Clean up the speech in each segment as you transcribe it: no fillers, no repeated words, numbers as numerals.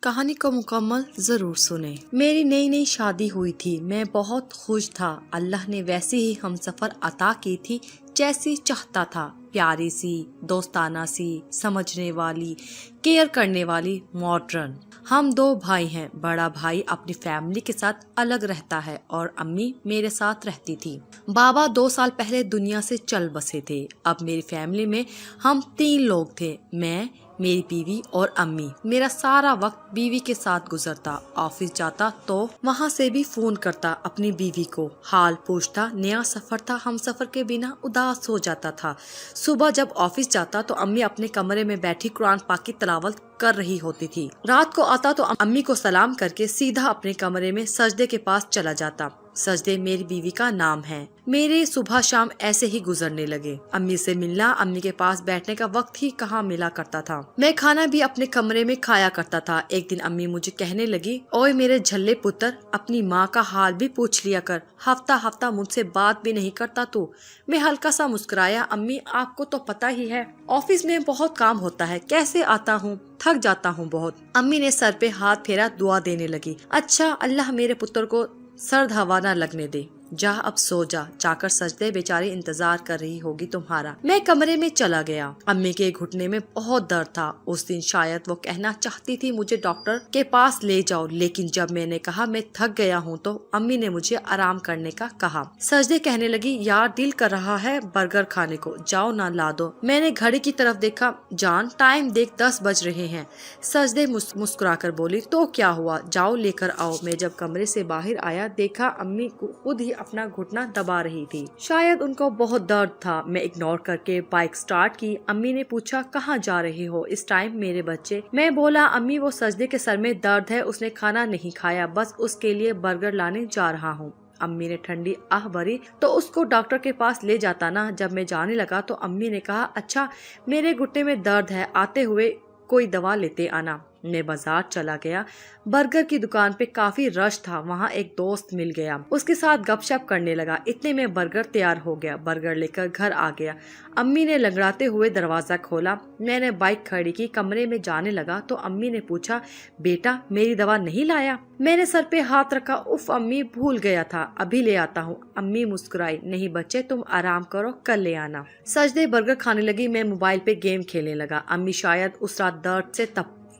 कहानी को मुकम्मल जरूर सुने। मेरी नई नई शादी हुई थी, मैं बहुत खुश था। अल्लाह ने वैसी ही हमसफर अता की थी जैसी चाहता था। प्यारी सी, दोस्ताना सी, समझने वाली, केयर करने वाली, मॉडर्न। हम दो भाई हैं। बड़ा भाई अपनी फैमिली के साथ अलग रहता है और अम्मी मेरे साथ रहती थी। बाबा 2 साल पहले दुनिया से चल बसे थे। अब मेरी फैमिली में हम 3 लोग थे, मैं, मेरी बीवी और अम्मी। मेरा सारा वक्त बीवी के साथ गुजरता। ऑफिस जाता तो वहाँ से भी फोन करता अपनी बीवी को, हाल पूछता। नया सफर था, हम सफर के बिना उदास हो जाता था। सुबह जब ऑफिस जाता तो अम्मी अपने कमरे में बैठी कुरान पाक की तिलावत कर रही होती थी। रात को आता तो अम्मी को सलाम करके सीधा अपने कमरे में सजदे के पास चला जाता। सजदे मेरी बीवी का नाम है। मेरे सुबह शाम ऐसे ही गुजरने लगे। अम्मी से मिलना, अम्मी के पास बैठने का वक्त ही कहाँ मिला करता था। मैं खाना भी अपने कमरे में खाया करता था। एक दिन अम्मी मुझे कहने लगी, ओए मेरे झल्ले पुत्र, अपनी माँ का हाल भी पूछ लिया कर, हफ्ता हफ्ता मुझसे बात भी नहीं करता तू। मैं हल्का सा मुस्कुराया, अम्मी आपको तो पता ही है ऑफिस में बहुत काम होता है, कैसे आता हूँ, थक जाता हूँ बहुत। अम्मी ने सर पे हाथ फेरा, दुआ देने लगी। अच्छा, अल्लाह मेरे पुत्र को सर्द हवा न लगने दे, जा अब सो जा, जाकर सजदे, बेचारी इंतजार कर रही होगी तुम्हारा। मैं कमरे में चला गया। अम्मी के घुटने में बहुत दर्द था। उस दिन शायद वो कहना चाहती थी मुझे डॉक्टर के पास ले जाओ, लेकिन जब मैंने कहा मैं थक गया हूँ तो अम्मी ने मुझे आराम करने का कहा। सजदे कहने लगी, यार दिल कर रहा है बर्गर खाने को, जाओ ना ला दो। मैंने घड़ी की तरफ देखा, जान टाइम देख 10 बज रहे हैं। सजदे मुस्कुरा कर बोली, तो क्या हुआ, जाओ लेकर आओ। मैं जब कमरे से बाहर आया देखा अम्मी खुद ही अपना घुटना दबा रही थी। शायद उनको बहुत दर्द था। मैं इग्नोर करके बाइक स्टार्ट की। अम्मी ने पूछा, कहाँ जा रहे हो इस टाइम मेरे बच्चे? मैं बोला, अम्मी वो सजदे के सर में दर्द है, उसने खाना नहीं खाया, बस उसके लिए बर्गर लाने जा रहा हूँ। अम्मी ने ठंडी आह भरी, तो उसको डॉक्टर के पास ले जाता ना। जब मैं जाने लगा तो अम्मी ने कहा, अच्छा मेरे घुटने में दर्द है, आते हुए कोई दवा लेते आना। मैं बाजार चला गया। बर्गर की दुकान पे काफी रश था। वहाँ एक दोस्त मिल गया, उसके साथ गपशप करने लगा। इतने में बर्गर तैयार हो गया। बर्गर लेकर घर आ गया। अम्मी ने लंगड़ाते हुए दरवाजा खोला। मैंने बाइक खड़ी की, कमरे में जाने लगा तो अम्मी ने पूछा, बेटा मेरी दवा नहीं लाया? मैंने सर पे हाथ रखा, उफ अम्मी भूल गया था, अभी ले आता हूँ। अम्मी मुस्कुराई, नहीं बच्चे तुम आराम करो, कल ले आना। सजदे बर्गर खाने लगी, मैं मोबाइल पे गेम खेलने लगा। अम्मी शायद उस रात दर्द से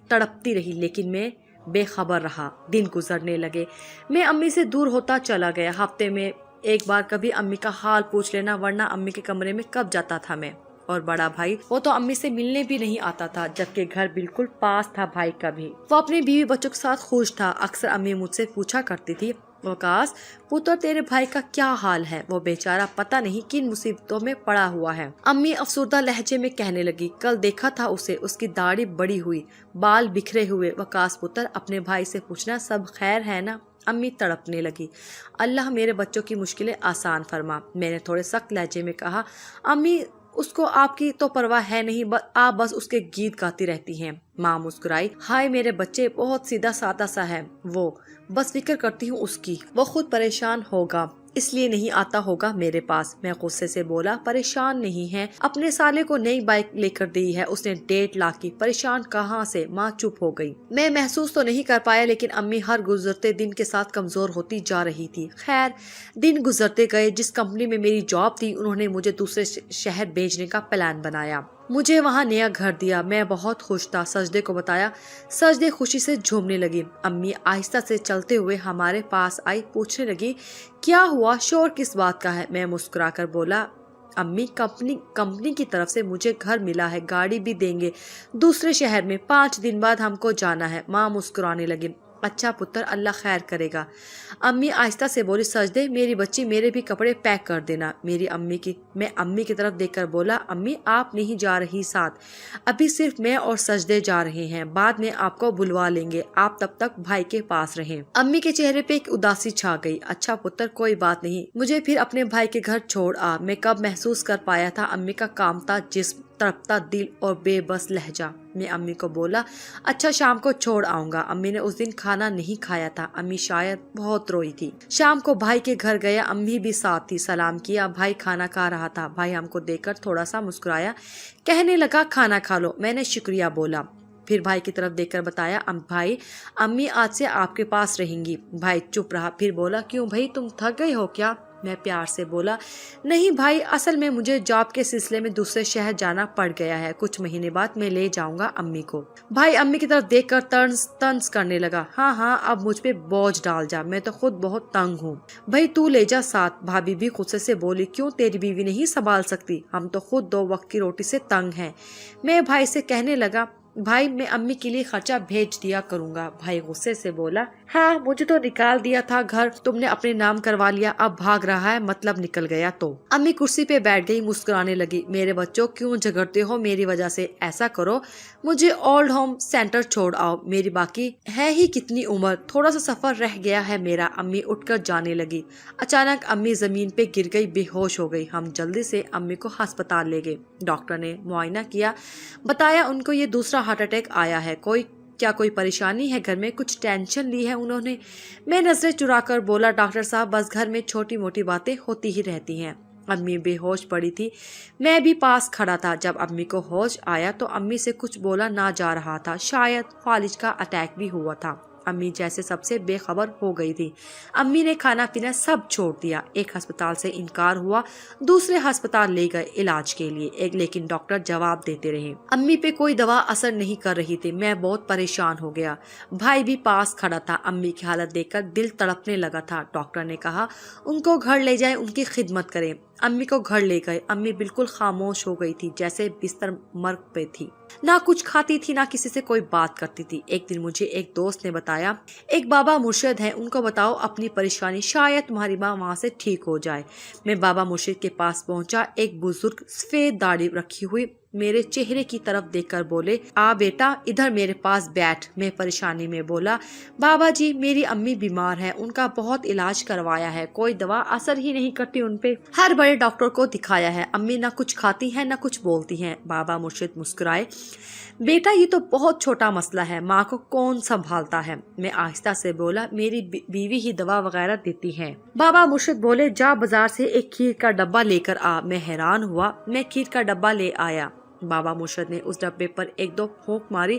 तड़पती रही, लेकिन मैं बेखबर रहा। दिन गुजरने लगे, मैं अम्मी से दूर होता चला गया। हफ्ते में एक बार कभी अम्मी का हाल पूछ लेना, वरना अम्मी के कमरे में कब जाता था मैं। और बड़ा भाई, वो तो अम्मी से मिलने भी नहीं आता था, जबकि घर बिल्कुल पास था भाई का भी। वो अपने बीवी बच्चों के साथ खुश था। अक्सर अम्मी मुझसे पूछा करती थी, वकास पुत्र तेरे भाई का क्या हाल है, वो बेचारा पता नहीं किन मुसीबतों में पड़ा हुआ है। अम्मी अफसुर्दा लहजे में कहने लगी, कल देखा था उसे, उसकी दाढ़ी बड़ी हुई, बाल बिखरे हुए। वकास पुत्र अपने भाई से पूछना सब खैर है ना? अम्मी तड़पने लगी, अल्लाह मेरे बच्चों की मुश्किलें आसान फरमा। मैंने थोड़े सख्त लहजे में कहा, अम्मी उसको आपकी तो परवाह है नहीं, आप बस उसके गीत गाती रहती हैं। माँ मुस्कुराई, हाय मेरे बच्चे, बहुत सीधा सादा सा है वो, बस फिक्र करती हूँ उसकी, वो खुद परेशान होगा इसलिए नहीं आता होगा मेरे पास। मैं गुस्से से बोला, परेशान नहीं है, अपने साले को नई बाइक लेकर दी है उसने 1.5 लाख की, परेशान कहाँ से? माँ चुप हो गई। मैं महसूस तो नहीं कर पाया, लेकिन अम्मी हर गुजरते दिन के साथ कमजोर होती जा रही थी। खैर दिन गुजरते गए। जिस कंपनी में मेरी जॉब थी उन्होंने मुझे दूसरे शहर भेजने का प्लान बनाया। मुझे वहाँ नया घर दिया। मैं बहुत खुश था। सजदे को बताया। सजदे खुशी से झूमने लगी। अम्मी आहिस्ता से चलते हुए हमारे पास आई, पूछने लगी, क्या हुआ, शोर किस बात का है? मैं मुस्कुराकर बोला, अम्मी कंपनी की तरफ से मुझे घर मिला है, गाड़ी भी देंगे दूसरे शहर में, 5 दिन बाद हमको जाना है। माँ मुस्कुराने लगी, अच्छा पुत्र अल्लाह खैर करेगा। अम्मी आहिस्ता से बोली, सजदे मेरी बच्ची मेरे भी कपड़े पैक कर देना। मैं अम्मी की तरफ देखकर बोला, अम्मी आप नहीं जा रही साथ, अभी सिर्फ मैं और सजदे जा रहे हैं, बाद में आपको बुलवा लेंगे, आप तब तक भाई के पास रहें। अम्मी के चेहरे पे एक उदासी छा गई। अच्छा पुत्र कोई बात नहीं, मुझे फिर अपने भाई के घर छोड़ आ। मैं कब महसूस कर पाया था अम्मी का कामता जिस्म, तड़पता दिल और बेबस लहजा। मैं अम्मी को बोला, अच्छा शाम को छोड़ आऊंगा। अम्मी ने उस दिन खाना नहीं खाया था। अम्मी शायद बहुत रोई थी। शाम को भाई के घर गया, अम्मी भी साथ थी। सलाम किया, भाई खाना खा रहा था। भाई हमको देखकर थोड़ा सा मुस्कुराया, कहने लगा खाना खा लो। मैंने शुक्रिया बोला। پھر بھائی کی طرف دیکھ کر بتایا بھائی امی آج سے آپ کے پاس رہیں گی۔ بھائی چپ رہا، پھر بولا کیوں بھائی تم تھک گئے ہو کیا؟ میں پیار سے بولا نہیں بھائی، اصل میں مجھے جاب کے سلسلے میں دوسرے شہر جانا پڑ گیا ہے، کچھ مہینے بعد میں لے جاؤں گا امی کو۔ بھائی امی کی طرف دیکھ کر طنز کرنے لگا، ہاں ہاں اب مجھ پہ بوجھ ڈال جا، میں تو خود بہت تنگ ہوں۔ بھائی تو لے جا ساتھ۔ بھابھی بھی غصے سے بولی کیوں تیری بیوی نہیں سنبھال سکتی؟ ہم تو خود 2 وقت کی روٹی سے تنگ ہیں۔ میں بھائی سے کہنے لگا بھائی میں امی کے لیے خرچہ بھیج دیا کروں گا۔ بھائی غصے سے بولا ہاں مجھے تو نکال دیا تھا گھر، تم نے اپنے نام کروا لیا، اب بھاگ رہا ہے مطلب نکل گیا تو۔ امی کرسی پہ بیٹھ گئی، مسکرانے لگی، میرے بچوں کیوں جھگڑتے ہو میری وجہ سے؟ ایسا کرو مجھے اولڈ ہوم سینٹر چھوڑ آؤ، میری باقی ہے ہی کتنی عمر، تھوڑا سا سفر رہ گیا ہے میرا۔ امی اٹھ کر جانے لگی۔ اچانک امی زمین پہ گر گئی، بے ہوش ہو گئی۔ ہم جلدی سے امی کو ہسپتال لے گئے۔ ڈاکٹر نے معائنہ کیا، بتایا ان کو یہ دوسرا ہارٹ اٹیک آیا ہے، کوئی پریشانی ہے گھر میں، کچھ ٹینشن لی ہے انہوں نے؟ میں نظریں چرا کر بولا ڈاکٹر صاحب بس گھر میں چھوٹی موٹی باتیں ہوتی ہی رہتی ہیں۔ امی بے ہوش پڑی تھی، میں بھی پاس کھڑا تھا۔ جب امی کو ہوش آیا تو امی سے کچھ بولا نہ جا رہا تھا، شاید فالج کا اٹیک بھی ہوا تھا۔ امی جیسے سب سے بے خبر ہو گئی تھی۔ امی نے کھانا پینا سب چھوڑ دیا، ایک ہسپتال سے انکار ہوا، دوسرے ہسپتال لے گئے علاج کے لیے، لیکن ڈاکٹر جواب دیتے رہے۔ امی پہ کوئی دوا اثر نہیں کر رہی تھی، میں بہت پریشان ہو گیا۔ بھائی بھی پاس کھڑا تھا، امی کی حالت دیکھ کر دل تڑپنے لگا تھا۔ ڈاکٹر نے کہا ان کو گھر لے جائیں، ان کی خدمت کریں۔ امی کو گھر لے گئے۔ امی بالکل خاموش ہو گئی تھی، جیسے بستر مرگ پہ تھی، نہ کچھ کھاتی تھی نہ کسی سے کوئی بات کرتی تھی۔ ایک دن مجھے ایک دوست نے بتایا ایک بابا مرشد ہیں، ان کو بتاؤ اپنی پریشانی، شاید تمہاری ماں وہاں سے ٹھیک ہو جائے۔ میں بابا مرشد کے پاس پہنچا، ایک بزرگ سفید داڑھی رکھی ہوئی میرے چہرے کی طرف دیکھ کر بولے آ بیٹا ادھر میرے پاس بیٹھ۔ میں پریشانی میں بولا بابا جی میری امی بیمار ہے، ان کا بہت علاج کروایا ہے، کوئی دوا اثر ہی نہیں کرتی ان پہ، ہر بڑے ڈاکٹر کو دکھایا ہے، امی نہ کچھ کھاتی ہیں نہ کچھ بولتی ہیں۔ بابا مرشد مسکرائے، بیٹا یہ تو بہت چھوٹا مسئلہ ہے، ماں کو کون سنبھالتا ہے؟ میں آہستہ سے بولا میری بیوی ہی دوا وغیرہ دیتی ہے۔ بابا مرشد بولے جا بازار سے ایک کھیر کا ڈبہ لے کر آ۔ میں حیران ہوا، میں کھیر کا ڈبہ لے آیا۔ بابا مرشد نے اس ڈبے پر 1-2 پھونک ماری،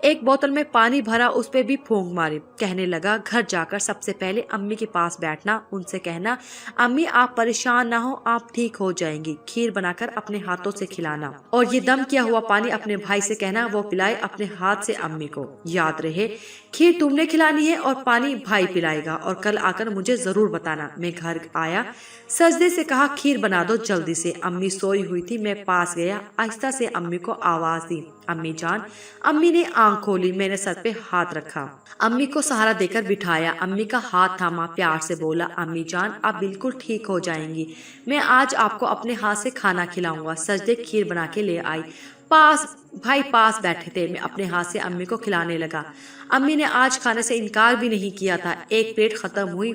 ایک بوتل میں پانی بھرا، اس پہ بھی پھونک ماری، کہنے لگا گھر جا کر سب سے پہلے امی کے پاس بیٹھنا، ان سے کہنا امی آپ پریشان نہ ہو، آپ ٹھیک ہو جائیں گی، کھیر بنا کر اپنے ہاتھوں سے کھلانا، اور یہ دم کیا ہوا پانی اپنے بھائی سے کہنا وہ پلائے اپنے ہاتھ سے امی کو، یاد رہے کھیر تم نے کھلانی ہے اور پانی بھائی پلائے گا، اور کل آ کر مجھے ضرور بتانا۔ میں گھر آیا، سجدے سے کہا کھیر بنا دو جلدی سے۔ امی سوئی ہوئی تھی، میں پاس گیا، آہستہ سے امی کو آواز دی امی جان۔ امی نے آنکھ کھولی، میں نے سر پہ ہاتھ رکھا، امی کو سہارا دے کر بٹھایا، امی کا ہاتھ تھاما، پیار سے بولا امی جان آپ بالکل ٹھیک ہو جائیں گی، میں آج آپ کو اپنے ہاتھ سے کھانا کھلاؤں گا۔ سجدے کھیر بنا کے لے آئی، بھائی پاس بیٹھے تھے، میں اپنے ہاتھ سے امی کو کھلانے لگا۔ امی نے آج کھانے سے انکار بھی نہیں کیا تھا، ایک پلیٹ ختم ہوئی،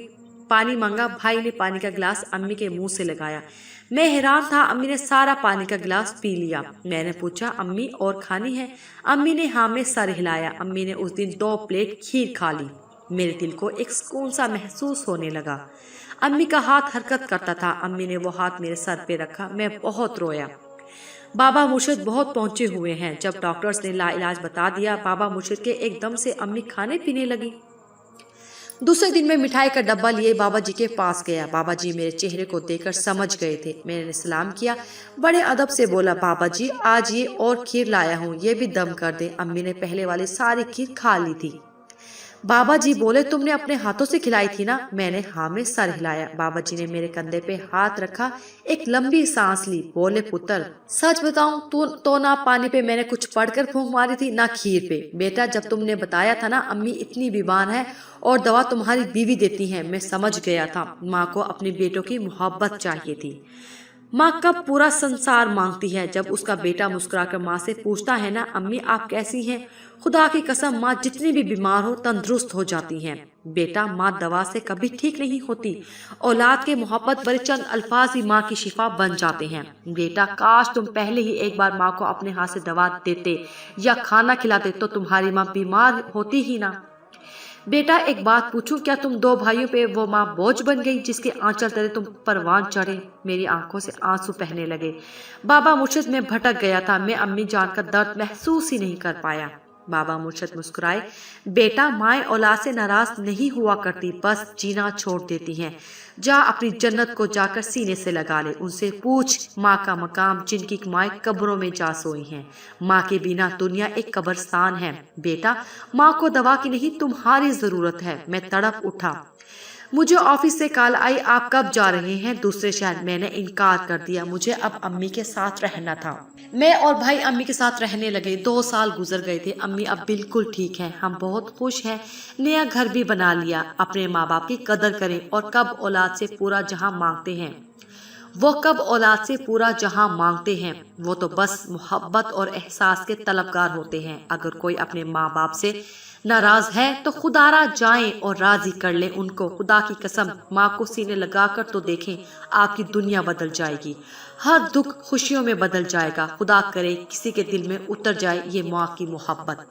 پانی مانگا، بھائی نے پانی کا گلاس امی کے منہ سے لگایا، میں حیران تھا، امی نے سارا پانی کا گلاس پی لیا۔ میں نے پوچھا امی اور کھانی ہے؟ امی نے ہاں میں سر ہلایا۔ امی نے اس دن 2 پلیٹ کھیر کھا لی، میرے دل کو ایک سکون سا محسوس ہونے لگا۔ امی کا ہاتھ حرکت کرتا تھا، امی نے وہ ہاتھ میرے سر پہ رکھا، میں بہت رویا۔ بابا مرشد بہت پہنچے ہوئے ہیں، جب ڈاکٹرز نے لا علاج بتا دیا، بابا مرشد کے ایک دم سے امی کھانے پینے لگی۔ دوسرے دن میں مٹھائی کا ڈبہ لیے بابا جی کے پاس گیا، بابا جی میرے چہرے کو دیکھ کر سمجھ گئے تھے، میں نے سلام کیا، بڑے ادب سے بولا بابا جی آج یہ اور کھیر لایا ہوں، یہ بھی دم کر دیں۔ امی نے پہلے والی ساری کھیر کھا لی تھی۔ بابا جی بولے تم نے اپنے ہاتھوں سے کھلائی تھی نا؟ میں نے ہاں میں سر ہلایا۔ بابا جی نے میرے کندھے پہ ہاتھ رکھا، ایک لمبی سانس لی، بولے پتر سچ بتاؤں تو نہ پانی پہ میں نے کچھ پڑھ کر پھونک ماری تھی نہ کھیر پہ؟ بیٹا جب تم نے بتایا تھا نا امی اتنی بیمار ہے اور دوا تمہاری بیوی دیتی ہے، میں سمجھ گیا تھا ماں کو اپنے بیٹوں کی محبت چاہیے تھی۔ ماں کا پورا سنسار مانگتی ہے، جب اس کا بیٹا مسکرا کر ماں سے پوچھتا ہے نا امی آپ کیسی ہیں، خدا کی قسم ماں جتنی بھی بیمار ہو تندرست ہو جاتی ہیں۔ بیٹا ماں دوا سے کبھی ٹھیک نہیں ہوتی، اولاد کے محبت بھرے چند الفاظ ہی ماں کی شفا بن جاتے ہیں۔ بیٹا کاش تم پہلے ہی ایک بار ماں کو اپنے ہاتھ سے دوا دیتے یا کھانا کھلاتے تو تمہاری ماں بیمار ہوتی ہی نہ۔ بیٹا ایک بات پوچھوں، کیا تم 2 بھائیوں پہ وہ ماں بوجھ بن گئی جس کے آنچل تلے تم پروان چڑھے؟ میری آنکھوں سے آنسو بہنے لگے۔ بابا مرشد میں بھٹک گیا تھا، میں امی جان کا درد محسوس ہی نہیں کر پایا۔ बाबा मुर्शद मुस्कुराए। बेटा, माएँ औलाद से नाराज नहीं हुआ करती, बस जीना छोड़ देती हैं। जा अपनी जन्नत को जाकर सीने से लगा ले। उनसे पूछ माँ का मकाम जिनकी माएँ कब्रों में जा सोई हैं। माँ के बिना दुनिया एक कब्रिस्तान है। बेटा, माँ को दवा की नहीं तुम्हारी जरूरत है। मैं तड़प उठा। मुझे ऑफिस से कॉल आई, आप कब जा रहे हैं दूसरे शहर? मैंने इनकार कर दिया, मुझे अब अम्मी के साथ रहना था। मैं और भाई अम्मी के साथ रहने लगे। 2 साल गुजर गए थे। अम्मी अब बिल्कुल ठीक है, हम बहुत खुश हैं। नया घर भी बना लिया। अपने माँ बाप की कदर करें और कब औलाद से पूरा जहां मांगते हैं वो तो बस मोहब्बत और एहसास के तलबगार होते हैं। अगर कोई अपने माँ बाप से नाराज है तो खुदारा जाएं और राजी कर ले उनको। खुदा की कसम, माँ को सीने लगाकर तो देखें, आपकी दुनिया बदल जाएगी। हर दुख खुशियों में बदल जाएगा। खुदा करे किसी के दिल में उतर जाए ये माँ की मोहब्बत।